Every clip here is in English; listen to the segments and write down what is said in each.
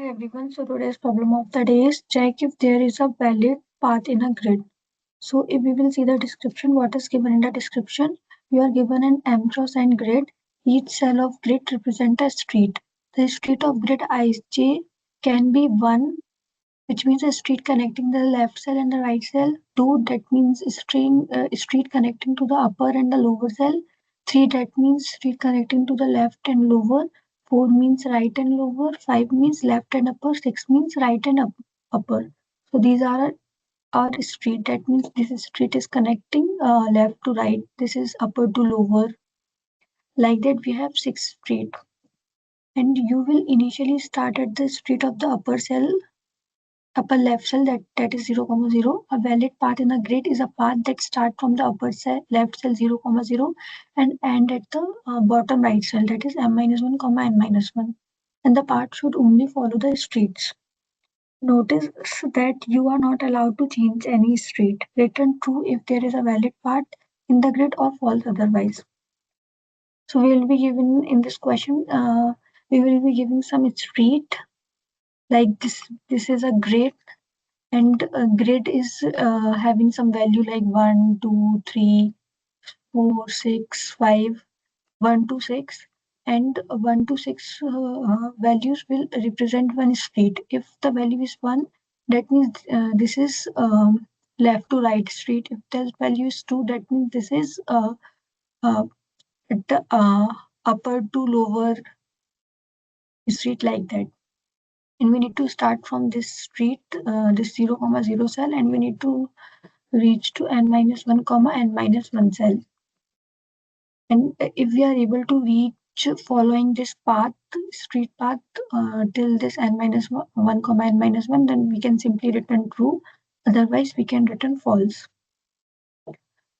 Hi everyone, so today's problem of the day is check if there is a valid path in a grid. So if we will see the description, what is given in the description, you are given an ampersand grid. Each cell of grid represents a street. The street of grid Ij can be 1, which means a street connecting the left cell and the right cell. 2, that means street connecting to the upper and the lower cell. 3, that means street connecting to the left and lower. 4 means right and lower. 5 means left and upper. 6 means right and upper. So these are our street. That means this street is connecting left to right. This is upper to lower. Like that, we have 6 street. And you will initially start at the street of the upper left cell, that is 0, 0. A valid path in a grid is a path that starts from the upper cell, left cell 0, 0 and end at the bottom right cell, that is m minus 1, n minus 1. And the path should only follow the streets. Notice that you are not allowed to change any street. Return true if there is a valid path in the grid or false otherwise. So we will be given in this question, we will be giving some street like this. This is a grid, and grid is having some value like 1, 2, 3, 4, 6, 5, 1 to 6, and 1 to 6 values will represent one street. If the value is 1, that means this is left to right street. If the value is 2, that means this is uh, at the upper to lower street, like that. And we need to start from this street, this 0, 0 cell, and we need to reach to n minus 1, n minus 1 cell. And if we are able to reach following this path, street path, till this n minus 1, n minus 1, then we can simply return true. Otherwise, we can return false.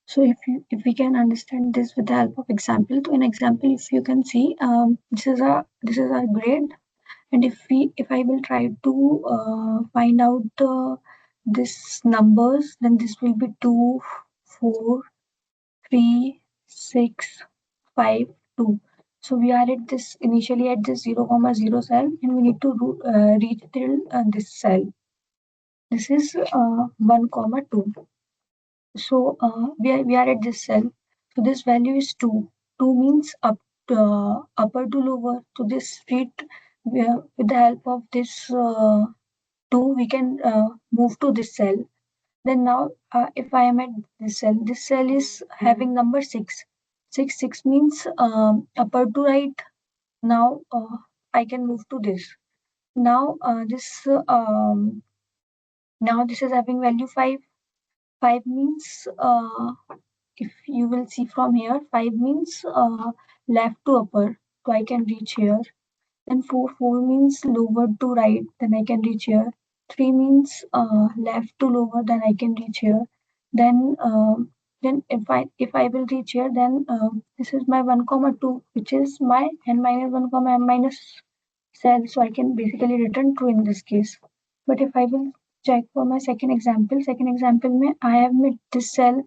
So if we can understand this with the help of example, so in example, if you can see, this is our grid, and if I will try to find out this numbers, then this will be 2, 4, 3, 6, 5, 2. So we are at this initially at this 0, 0 cell, and we need to reach till this cell. This is 1, 2. So we are at this cell. So this value is 2. 2 means upper to lower. So this street, with the help of this 2, we can move to this cell. Then now, if I am at this cell is having number 6. 6 means upper to right. Now I can move to this. Now now this is having value 5. 5 means if you will see from here, 5 means left to upper. So I can reach here. Then 4 means lower to right. Then I can reach here. 3 means left to lower. Then I can reach here. Then if I will reach here, then this is my 1, 2, which is my n minus 1, n minus cell. So I can basically return true in this case. But if I will check for my second example, mein I have made this cell.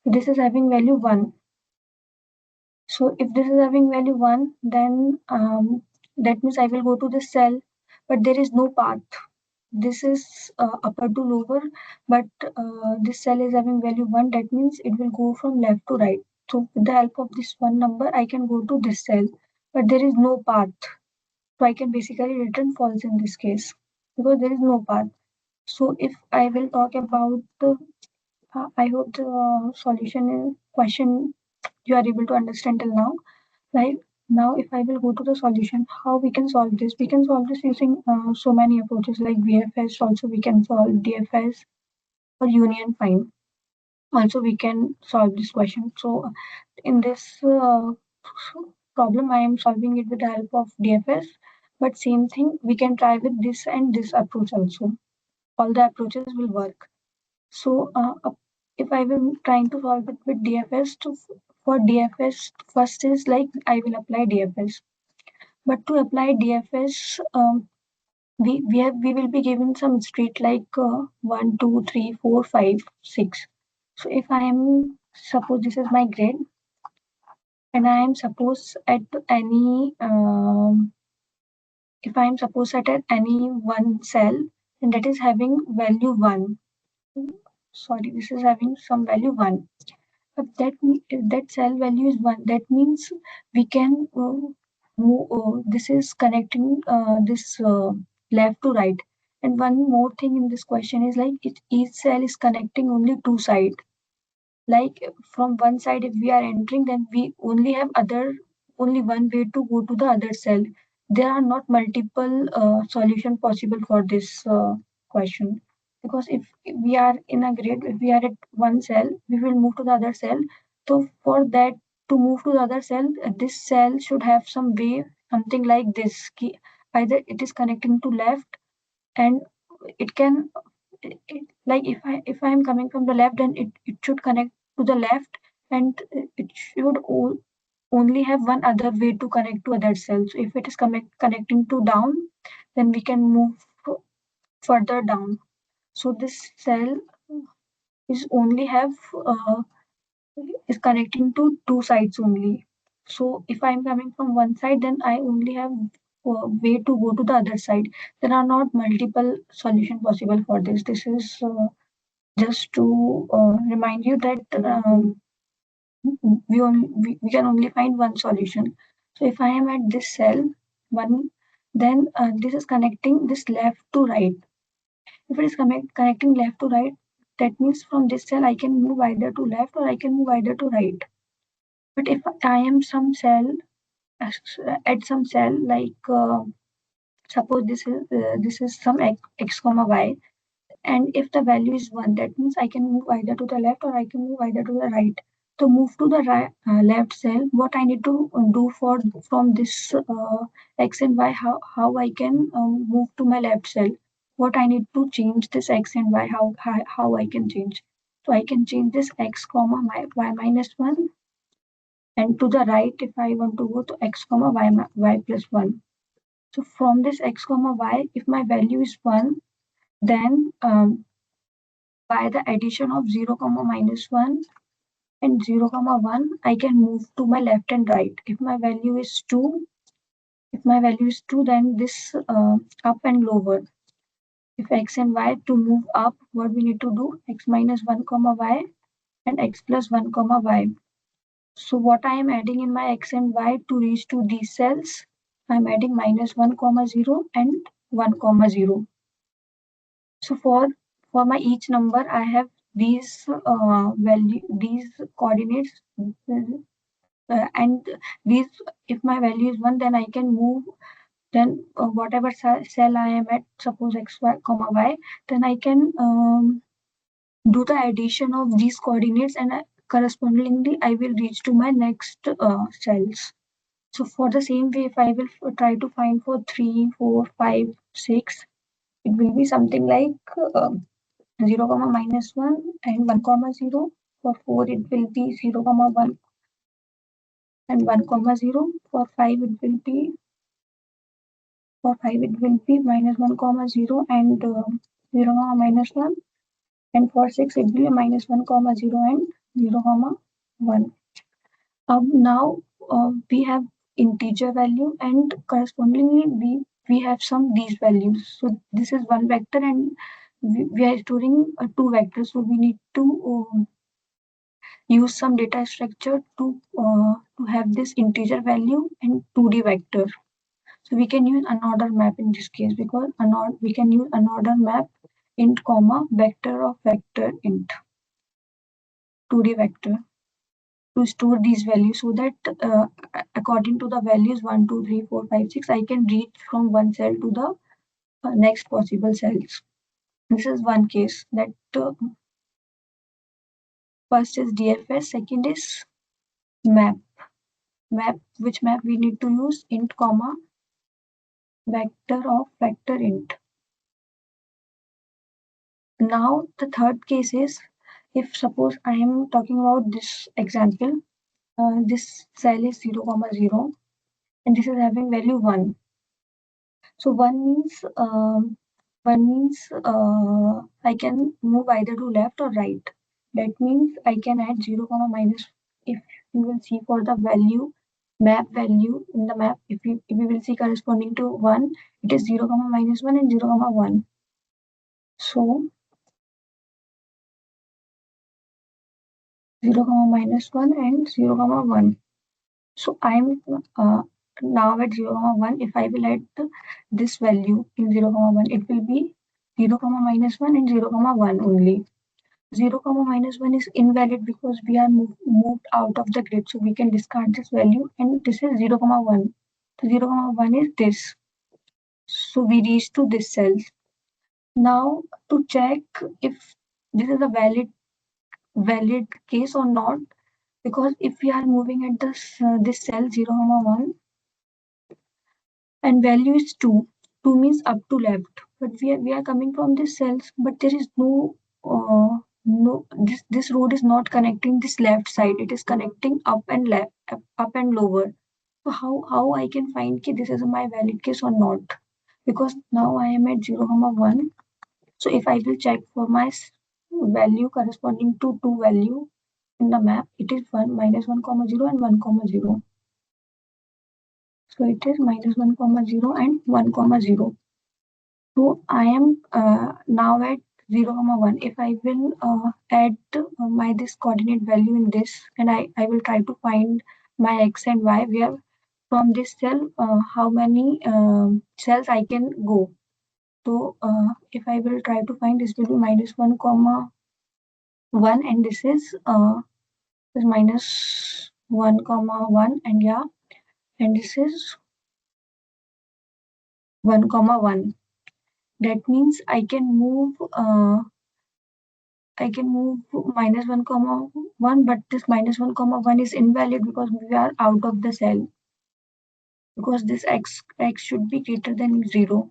This is having value 1. So if this is having value 1, then that means I will go to this cell, but there is no path. This is upper to lower, but this cell is having value 1. That means it will go from left to right. So with the help of this one number, I can go to this cell, but there is no path. So I can basically return false in this case because there is no path. So if I will talk about the, I hope the solution question you are able to understand till now. Like now, if I will go to the solution, how we can solve this? We can solve this using so many approaches like VFS. Also, we can solve DFS or union find. Also, we can solve this question. So, in this problem, I am solving it with the help of DFS. But same thing, we can try with this and this approach also. All the approaches will work. So, if I will trying to solve it with DFS, for DFS, first is like I will apply DFS. But to apply DFS, we will be given some street like 1, 2, 3, 4, 5, 6. So if I am suppose this is my grade, and I am suppose at any if I am suppose at any one cell and that is having value 1, sorry, this is having some value 1. If that cell value is 1, that means we can move, this is connecting this left to right. And one more thing in this question is like each cell is connecting only two sides. Like from one side, if we are entering, then we only have only one way to go to the other cell. There are not multiple solution possible for this question, because if we are in a grid, if we are at one cell, we will move to the other cell. So for that to move to the other cell, this cell should have some way, something like this. Either it is connecting to left, and it can like if I am coming from the left, then it should connect to the left, and it should only have one other way to connect to other cells. So if it is connecting to down, then we can move further down. So this cell is only have is connecting to two sides only. So if I'm coming from one side, then I only have way to go to the other side. There are not multiple solution possible for this. This is just to remind you that we can only find one solution. So if I am at this cell one, then this is connecting this left to right. If it is connecting left to right, that means from this cell I can move either to left or I can move either to right. But if I am some cell at some cell like suppose this is some x comma y, and if the value is 1, that means I can move either to the left or I can move either to the right. To move to the right, left cell, what I need to do from this x and y, how I can move to my left cell. What I need to change this x and y, how I can change. So I can change this x comma y minus 1, and to the right, if I want to go to x comma y plus 1. So from this x comma y, if my value is 1, then by the addition of 0 comma minus 1 and 0 comma 1, I can move to my left and right. If my value is 2, then this up and lower. If x and y, to move up, what we need to do? X minus 1 comma y and x plus 1 comma y. So what I am adding in my x and y to reach to these cells, I am adding minus 1 comma 0 and 1 comma 0. So for my each number, I have these these coordinates, and these. If my value is 1, then I can move. Then whatever cell I am at, suppose x y comma y, then I can do the addition of these coordinates, and correspondingly I will reach to my next cells. So for the same way, if I will try to find for 3, 4, 5, 6, it will be something like 0 comma minus 1 and 1 comma 0. For 4, it will be 0 comma 1 and 1 comma 0. For 5, it will be minus 1 comma 0 and 0 comma minus 1. And for 6, it will be minus 1 comma 0 and 0 comma 1. Now we have integer value, and correspondingly we have some these values. So this is one vector, and we are storing two vectors. So we need to use some data structure to have this integer value and 2D vector. So we can use unordered map in this case, because we can use unordered map int comma vector of vector int 2D vector to store these values, so that according to the values 1, 2, 3, 4, 5, 6, I can reach from one cell to the next possible cells. This is one case that first is DFS, second is map. Which map we need to use? Int comma vector of vector int. Now the third case is, if suppose I am talking about this example, this cell is 0 comma 0 and this is having value 1. So 1 means I can move either to left or right. That means I can add 0 comma minus. If you will see for the value map value in the map, if we will see corresponding to 1, it is 0 comma minus 1 and 0 comma 1. So 0 comma minus 1 and 0 comma 1. So I'm now at 0 comma 1. If I will add this value in 0 comma 1, it will be 0 comma minus 1 and 0 comma 1 only. 0 comma minus 1 is invalid because we are moved out of the grid, so we can discard this value, and this is 0 comma 1. So 0 comma 1 is this. So we reach to this cell. Now to check if this is a valid case or not, because if we are moving at this cell 0 comma 1 and value is 2, 2 means up to left, but we are coming from this cells, but there is no this road is not connecting this left side, it is connecting up and left, up and lower. So how I can find कि this is my valid case or not, because now I am at 0 comma 1. So if I will check for my value corresponding to 2 value in the map, it is 1 minus 1 comma 0 and 1 comma 0. So it is minus 1 comma 0 and 1 comma 0. So I am now at 0 comma 1. If I will add my this coordinate value in this, and I will try to find my x and y, where from this cell how many cells I can go. So if I will try to find, this will be minus 1 comma 1, and this is minus 1 comma 1, and yeah, and this is 1 comma 1. That means I can move minus 1 comma 1, but this minus 1 comma 1 is invalid because we are out of the cell, because this x should be greater than 0,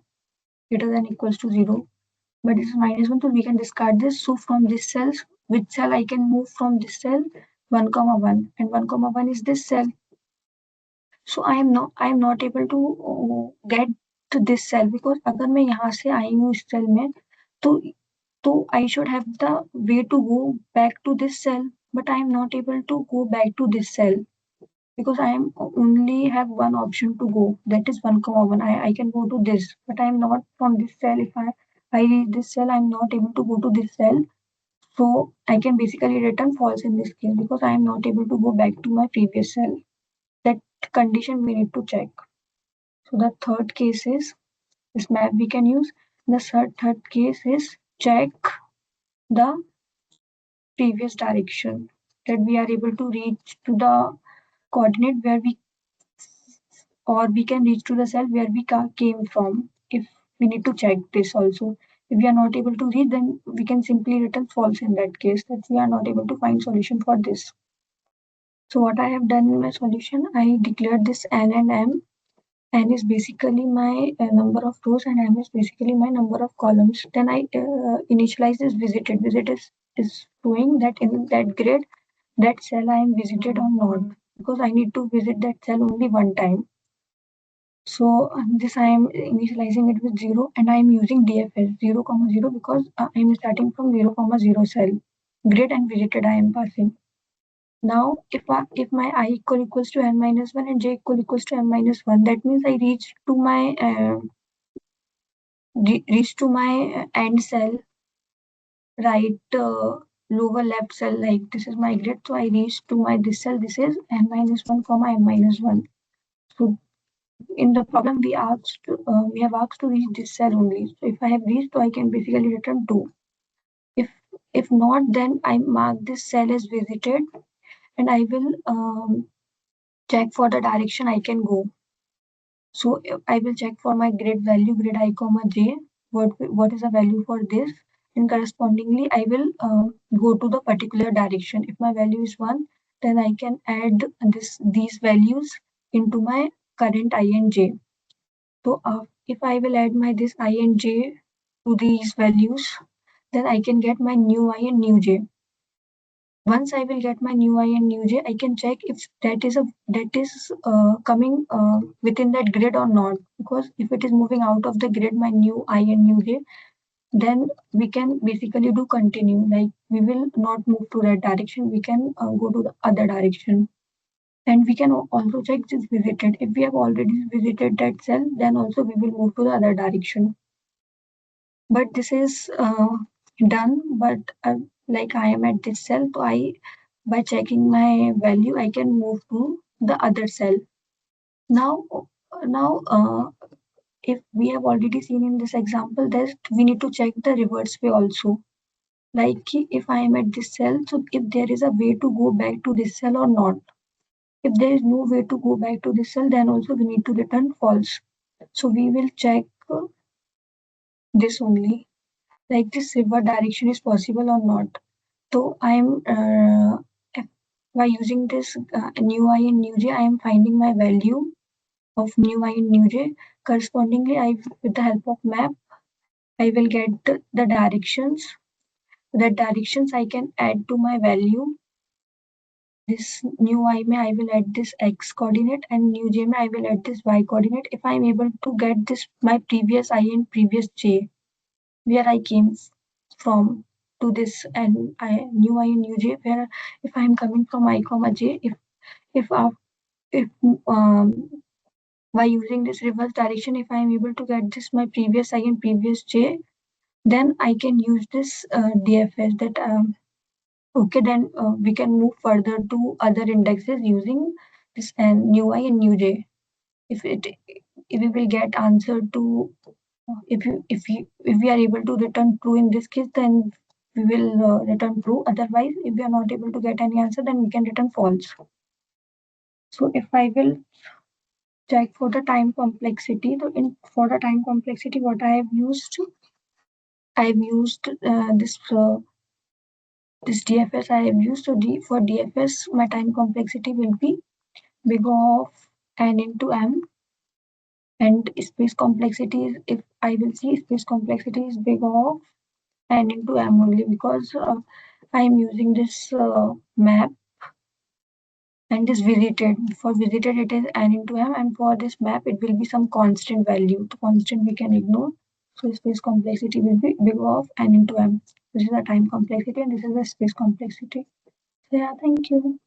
greater than equals to 0, but this is minus 1, so we can discard this. So from this cells, which cell I can move from this cell? 1 comma 1, and 1 comma 1 is this cell. So I am not able to get to this cell, because अगर मैं यहाँ से आई हूँ इस cell में, तो I should have the way to go back to this cell, but I am not able to go back to this cell because I am only have one option to go, that is 1 comma 1. I can go to this, but I am not from this cell. If I reach this cell, I am not able to go to this cell. So I can basically return false in this case because I am not able to go back to my previous cell. That condition we need to check. So the third case is this map we can use. The third case is check the previous direction, that we are able to reach to the coordinate where we can reach to the cell where we came from. If we need to check this also, if we are not able to reach, then we can simply return false in that case, that we are not able to find solution for this. So what I have done in my solution, I declared this n and m. N is basically my number of rows and m is basically my number of columns. Then I initialize this visited. Visit is showing that in that grid, that cell I am visited or not, because I need to visit that cell only one time. So this I am initializing it with 0, and I am using DFS 0 comma 0 because I am starting from 0 comma 0 cell. Grid and visited I am passing. Now if my I equals to n minus 1 and j equals to n minus 1, that means I reach to my end cell, right lower left cell, like this is my grid. So I reach to my this cell, this is n minus 1 comma n minus 1. So in the problem we have asked to reach this cell only. So if I have reached, so I can basically return 2. If not, then I mark this cell as visited, and I will check for the direction I can go. So I will check for my grid value, grid I comma j, what is the value for this, and correspondingly I will go to the particular direction. If my value is 1, then I can add these values into my current I and j. So if I will add my this I and j to these values, then I can get my new I and new j. Once I will get my new I and new j, I can check if that is coming within that grid or not. Because if it is moving out of the grid, my new I and new j, then we can basically do continue. Like we will not move to that direction. We can go to the other direction. And we can also check this visited. If we have already visited that cell, then also we will move to the other direction. But this is done, but like I am at this cell, so I, by checking my value, I can move to the other cell. Now, if we have already seen in this example that we need to check the reverse way also. Like if I am at this cell, so if there is a way to go back to this cell or not. If there is no way to go back to this cell, then also we need to return false. So we will check this only, like this reverse direction is possible or not. So I am by using this new I and new j, I am finding my value of new I and new j. Correspondingly, with the help of map, I will get the directions. The directions I can add to my value. This new I may I will add this x coordinate, and new j may I will add this y coordinate. If I am able to get this my previous I and previous j, where I came from, to this and new I and new j, where if I am coming from I comma j, if uh, if by using this reverse direction, if I am able to get this my previous I and previous j, then I can use this DFS that okay, then we can move further to other indexes using this and new I and new j. If we will get answer to if we are able to return true in this case, then we will return true. Otherwise, if we are not able to get any answer, then we can return false. So if I will check for the time complexity, so for the time complexity, what I have used, this DFS I have used. So for DFS, my time complexity will be big O of n into m, and space complexity is, if I will see, space complexity is big O of n into m only, because I am using this map and this visited. For visited it is n into m, and for this map it will be some constant value. The constant we can ignore. So space complexity will be big O of n into m. This is the time complexity and this is the space complexity. So yeah, thank you.